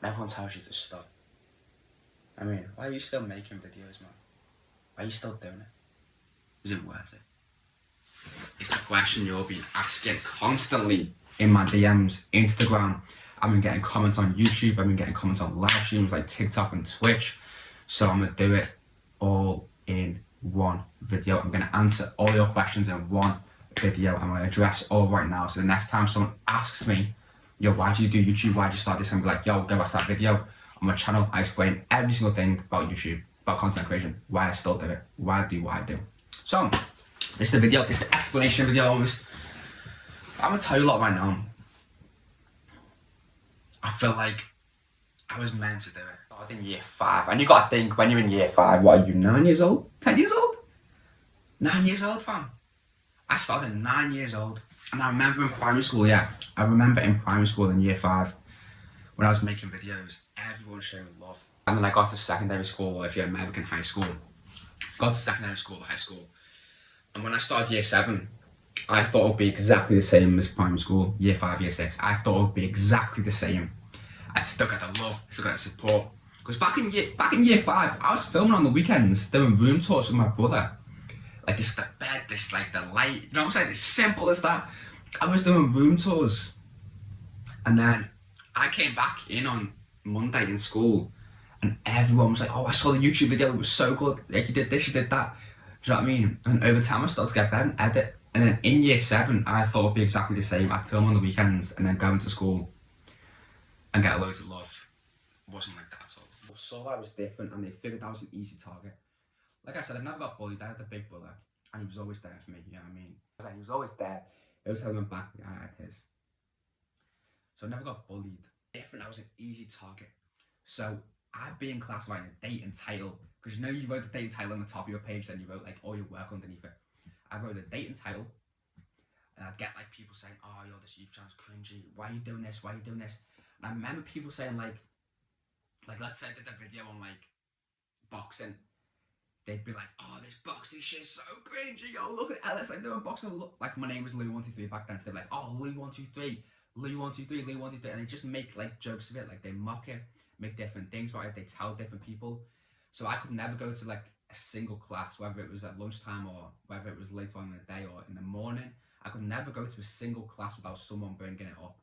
Everyone tells you to stop. I mean, why are you still making videos, man? Why are you still doing it? Is it worth it? It's the question you'll be asking constantly in my DMs, Instagram. I've been getting comments on YouTube. I've been getting comments on live streams like TikTok and Twitch. So I'm going to do it all in one video. I'm going to answer all your questions in one video. I'm going to address all right now. So the next time someone asks me, yo, why do you do YouTube? Why do you start this? I'm like, yo, go watch that video on my channel. I explain every single thing about YouTube, about content creation, why I still do it, why I do what I do. So this is the video, this is the explanation video almost. I'm gonna tell you a lot right now. I feel like I was meant to do it. I was in year 5, and you gotta think, when you're in year 5, what are you, 9 years old? 10 years old? 9 years old, fam. I started at 9 years old, and I remember in primary school, I remember in primary school in year 5, when I was making videos, everyone was showing love. And then I got to secondary school, if you're American high school, got to secondary school, high school. And when I started year 7, I thought it would be exactly the same as primary school, year 5, year 6. I thought it would be exactly the same. I still got the love, still got the support. Because back in year 5, I was filming on the weekends, doing room tours with my brother. Like this, the bed, this, like the light, you know what I'm saying? It's simple as that. I was doing room tours. And then I came back in on Monday in school, and everyone was like, oh, I saw the YouTube video, it was so good. Like, you did this, you did that. Do you know what I mean? And over time I started to get better and edit. And then in year 7, I thought it would be exactly the same. I'd film on the weekends and then go into school and get loads of love. It wasn't like that at all. But saw I was different, and they figured I was an easy target. Like I said, I never got bullied. I had the big brother, and he was always there for me, you know what I mean? He was always there. He always held my back, I had his. So I never got bullied. Different, I was an easy target. So I'd be in class writing a date and title, because you know you wrote the date and title on the top of your page, then you wrote like all your work underneath it. I wrote the date and title, and I'd get like people saying, oh, yo, this YouTube channel's cringy, why are you doing this, why are you doing this? And I remember people saying like let's say I did a video on like boxing, they'd be like, oh, this boxing shit's so cringy, yo, look at Ellis, like doing boxing, look. Like my name was Louis123 back then, so they'd be like, oh, Louis123, Louis123, Louis123, and they just make like jokes of it, like they mock it, make different things about it, they tell different people. So I could never go to like a single class, whether it was at lunchtime or whether it was later on in the day or in the morning. I could never go to a single class without someone bringing it up.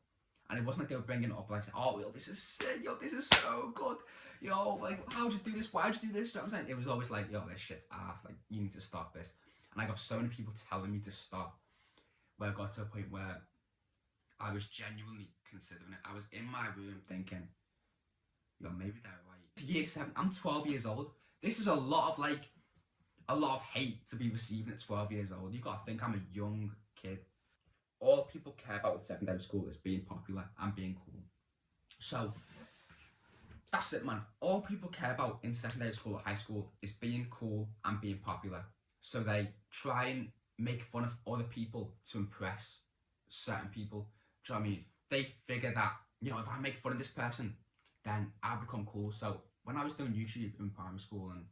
And it wasn't like they were bringing it up like, oh, yo, this is sick, yo, this is so good, yo, like, how'd you do this, why'd you do this, you know what I'm saying? It was always like, yo, this shit's ass, like, you need to stop this. And I got so many people telling me to stop, where I got to a point where I was genuinely considering it. I was in my room thinking, yo, maybe they're right. Year 7, I'm 12 years old. This is a lot of hate to be receiving at 12 years old. You gotta think I'm a young kid. All people care about with secondary school is being popular and being cool. So that's it, man. All people care about in secondary school or high school is being cool and being popular. So they try and make fun of other people to impress certain people. Do you know what I mean? They figure that, you know, if I make fun of this person, then I'll become cool. So when I was doing YouTube in primary school and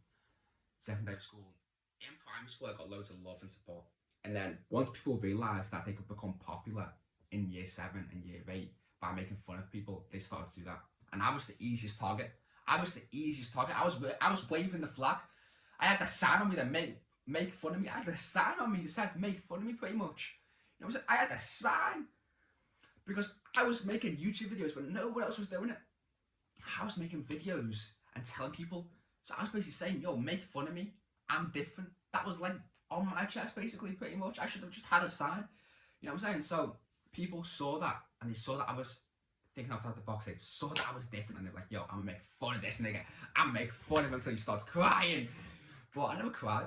secondary school, in primary school I got loads of love and support. And then once people realised that they could become popular in year 7 and year 8 by making fun of people, they started to do that. And I was the easiest target. I was waving the flag. I had the sign on me that make fun of me. I had the sign on me that said make fun of me, pretty much. You know what I'm saying? I had the sign because I was making YouTube videos, but no one else was doing it. I was making videos and telling people. So I was basically saying, yo, make fun of me. I'm different. That was like on my chest, basically, pretty much. I should have just had a sign. You know what I'm saying? So people saw that, and they saw that I was thinking outside the box. They saw that I was different, and they're like, yo, I'm gonna make fun of this nigga. I'm gonna make fun of him until he starts crying. But I never cried.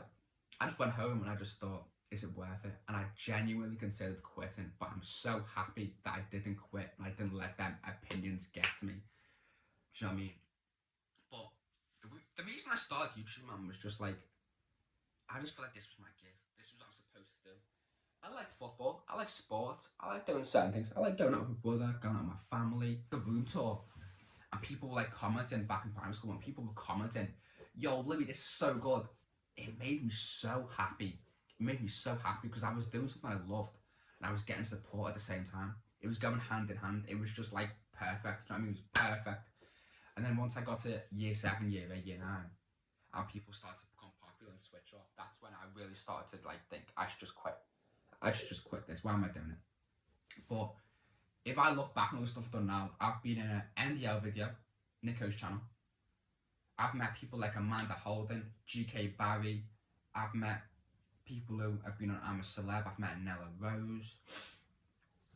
I just went home and I just thought, is it worth it? And I genuinely considered quitting, but I'm so happy that I didn't quit and I didn't let them opinions get to me. Do you know what I mean? But the reason I started YouTube, man, was just like, I just felt like this was my gift. This was what I was supposed to do. I like football. I like sports. I like doing certain things. I like going out with my brother, going out with my family. The room tour. And people were like commenting back in primary school, and people were commenting, yo, Louis, this is so good. It made me so happy. It made me so happy because I was doing something I loved and I was getting support at the same time. It was going hand in hand. It was just like perfect. You know what I mean? It was perfect. And then once I got to year 7, year 8, year 9, and people started to become popular and switch off, that's when I really started to like think I should just quit. I should just quit this. Why am I doing it? But if I look back on all the stuff I've done now, I've been in an NDL video, Nico's channel. I've met people like Amanda Holden, GK Barry. I've met people who have been on I'm a Celeb. I've met Nella Rose.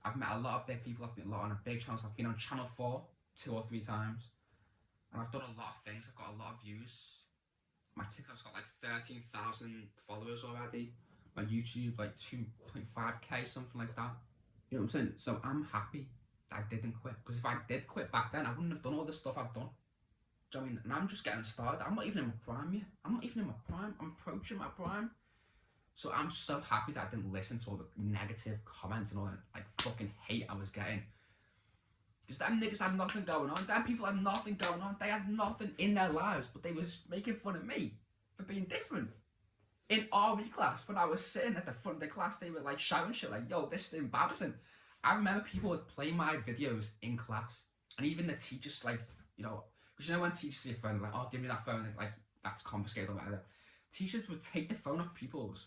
I've met a lot of big people. I've been a lot on a big channels. I've been on Channel 4 2 or 3 times. And I've done a lot of things. I've got a lot of views. My TikTok's got like 13,000 followers already. My YouTube like 2.5k, something like that. You know what I'm saying? So I'm happy that I didn't quit. Because if I did quit back then, I wouldn't have done all the stuff I've done. Do you know what I mean? And I'm just getting started. I'm not even in my prime yet. I'm not even in my prime. I'm approaching my prime. So I'm so happy that I didn't listen to all the negative comments and all that like fucking hate I was getting. Because them niggas had nothing going on. Them people had nothing going on. They had nothing in their lives, but they was making fun of me for being different. In RE class, when I was sitting at the front of the class, they were like shouting shit like, yo, this is embarrassing. I remember people would play my videos in class. And even the teachers, like, you know, because you know when teachers see a phone, like, oh, give me that phone, it's like, that's confiscated or whatever. Teachers would take the phone off people's.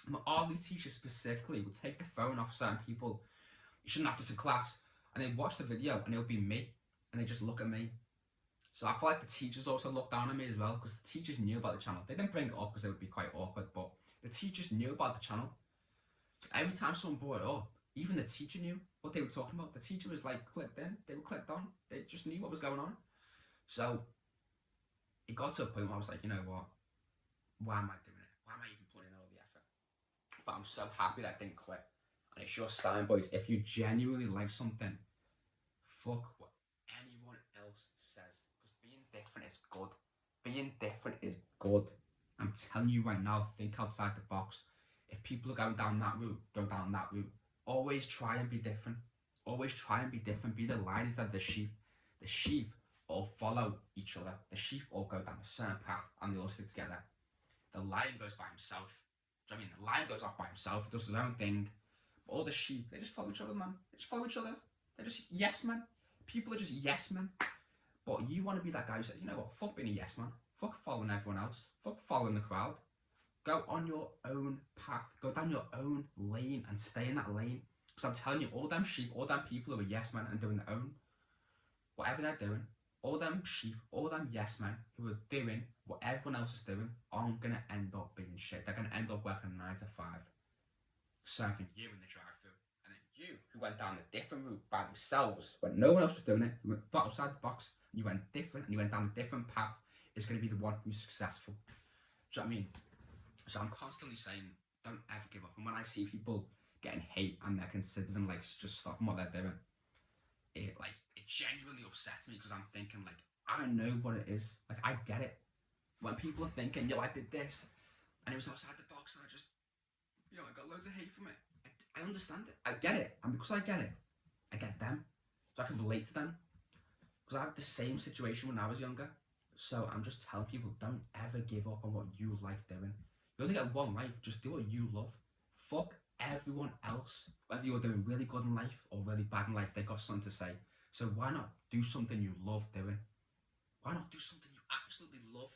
My RE teacher specifically would take the phone off certain people. You shouldn't have this in class. And they'd watch the video and it would be me. And they'd just look at me. So I feel like the teachers also looked down on me as well, because the teachers knew about the channel. They didn't bring it up because it would be quite awkward, but the teachers knew about the channel. So every time someone brought it up, even the teacher knew what they were talking about. The teacher was like clicked in, they were clicked on, they just knew what was going on. So it got to a point where I was like, you know what, why am I doing it? Why am I even putting in all the effort? But I'm so happy that I didn't quit. And it's your sign, boys. If you genuinely like something, fuck what anyone else says. Because being different is good. Being different is good. I'm telling you right now, think outside the box. If people are going down that route, go down that route. Always try and be different. Always try and be different. Be the lion instead of the sheep. The sheep all follow each other. The sheep all go down a certain path and they all stick together. The lion goes by himself. Do you know what I mean? The lion goes off by himself, does his own thing. But all the sheep, they just follow each other, man. They just follow each other. They're just yes men. People are just yes men. But you want to be that guy who says, you know what, fuck being a yes man. Fuck following everyone else. Fuck following the crowd. Go on your own path. Go down your own lane and stay in that lane. Because I'm telling you, all them sheep, all them people who are yes men and doing their own, whatever they're doing, all them sheep, all them yes men who are doing what everyone else is doing aren't going to end up being shit. They're going to end up working 9 to 5. Serving you in the drive-thru. And then you, who went down a different route by themselves, when no one else was doing it, you went outside the box, you went different, and you went down a different path, is going to be the one who's successful. Do you know what I mean? So I'm constantly saying, don't ever give up. And when I see people getting hate and they're considering like just stopping what they're doing, it genuinely upsets me, because I'm thinking like, I know what it is. Like, I get it. When people are thinking, yo, I did this, and it was outside the box, and I just, you know, I got loads of hate from it. I understand it. I get it. And because I get it, I get them. So I can relate to them. Because I had the same situation when I was younger. So I'm just telling people, don't ever give up on what you like doing. You only get one life. Just do what you love. Fuck everyone else. Whether you're doing really good in life or really bad in life, they got something to say. So why not do something you love doing? Why not do something you absolutely love?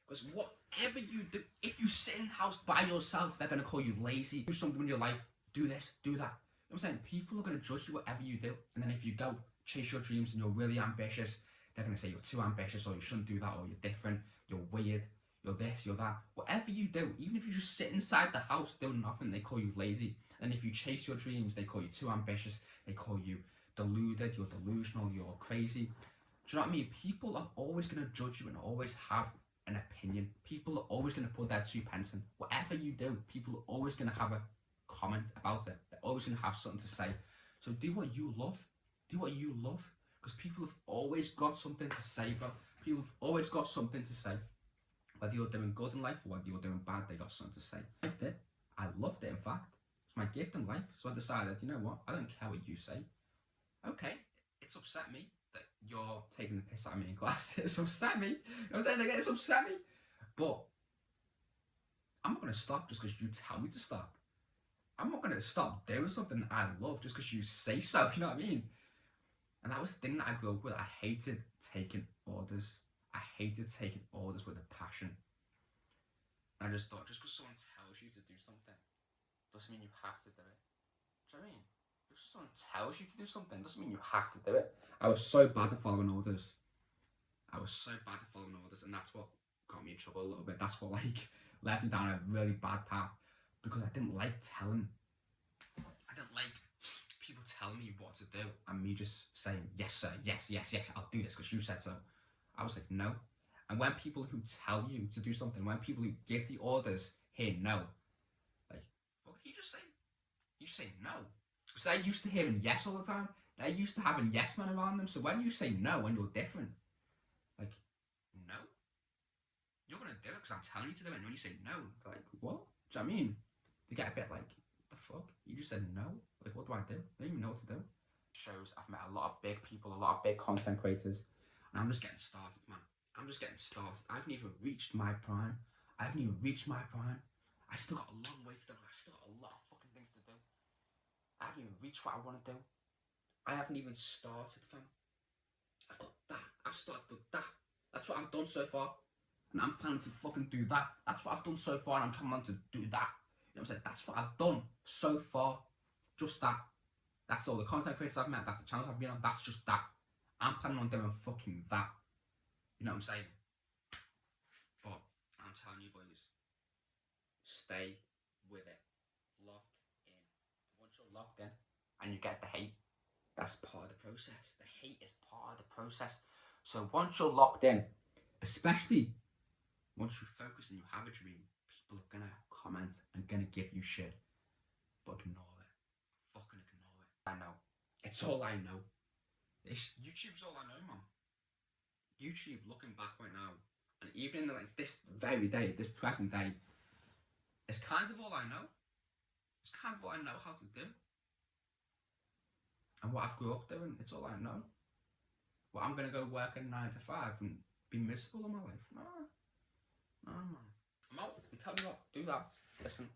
Because whatever you do, if you sit in the house by yourself, they're going to call you lazy. Do something in your life. Do this, do that. You know what I'm saying? People are going to judge you whatever you do. And then if you go chase your dreams and you're really ambitious, they're going to say you're too ambitious, or you shouldn't do that, or you're different, you're weird, you're this, you're that. Whatever you do, even if you just sit inside the house doing nothing, they call you lazy. And if you chase your dreams, they call you too ambitious. They call you deluded, you're delusional, you're crazy. Do you know what I mean? People are always going to judge you and always have an opinion. People are always going to put their 2 pence in. Whatever you do, people are always going to have a comment about it. They're always going to have something to say. So do what you love. Do what you love. Because people have always got something to say, bro. People have always got something to say. Whether you're doing good in life or whether you're doing bad, they got something to say. I liked it. I loved it, in fact. It's my gift in life. So I decided, you know what? I don't care what you say. Okay, it's upset me that you're taking the piss out of me in class. It's upset me. You know what I'm saying? Like, it's upset me. But I'm not going to stop just because you tell me to stop. I'm not going to stop doing something I love just because you say so. You know what I mean? And that was the thing that I grew up with. I hated taking orders. I hated taking orders with a passion. And I just thought, just because someone tells you to do something, doesn't mean you have to do it. Do you know what I mean? Just because someone tells you to do something, doesn't mean you have to do it. I was so bad at following orders. I was so bad at following orders, and that's what got me in trouble a little bit. That's what like led me down a really bad path, because I didn't like telling. I didn't like people telling me what to do and me just saying yes sir, yes, yes, yes, I'll do this because you said so. I was like, no. And when people who tell you to do something, when people who give the orders, hey, no, like, what can you just say? You say no. Because they're used to hearing yes all the time. They're used to having yes men around them. So when you say no and you're different, like, no, you're going to do it because I'm telling you to do it. And when you say no, they're like, what? Do you know what I mean? They get a bit like, the fuck? You just said no? Like, what do I do? I don't even know what to do. Shows, I've met a lot of big people, a lot of big content creators, and I'm just getting started, man. I'm just getting started. I haven't even reached my prime. I haven't even reached my prime. I still got a long way to do. I still got a lot of fucking things to do. I haven't even reached what I want to do. I haven't even started, fam. I've got that. I've started with that. That's what I've done so far. And I'm planning to fucking do that. That's what I've done so far, and I'm trying to do that. You know what I'm saying? That's what I've done so far. Just that. That's all the content creators I've met, that's the channels I've been on, that's just that. I'm planning on doing fucking that. You know what I'm saying? But I'm telling you boys, stay with it. Lock in. Once you're locked in and you get the hate, that's part of the process. The hate is part of the process. So once you're locked in, especially once you focus and you have a dream, people are gonna comment and gonna give you shit. But ignore it. Fucking ignore it. I know. It's all I know. YouTube's all I know, man. YouTube, looking back right now, and even in like this very day, this present day, it's kind of all I know. It's kind of all I know how to do. And what I've grew up doing, it's all I know. Well, I'm gonna go work a 9 to 5 and be miserable in my life. No, no, man. I'm out. I'm telling you what, do that. Listen.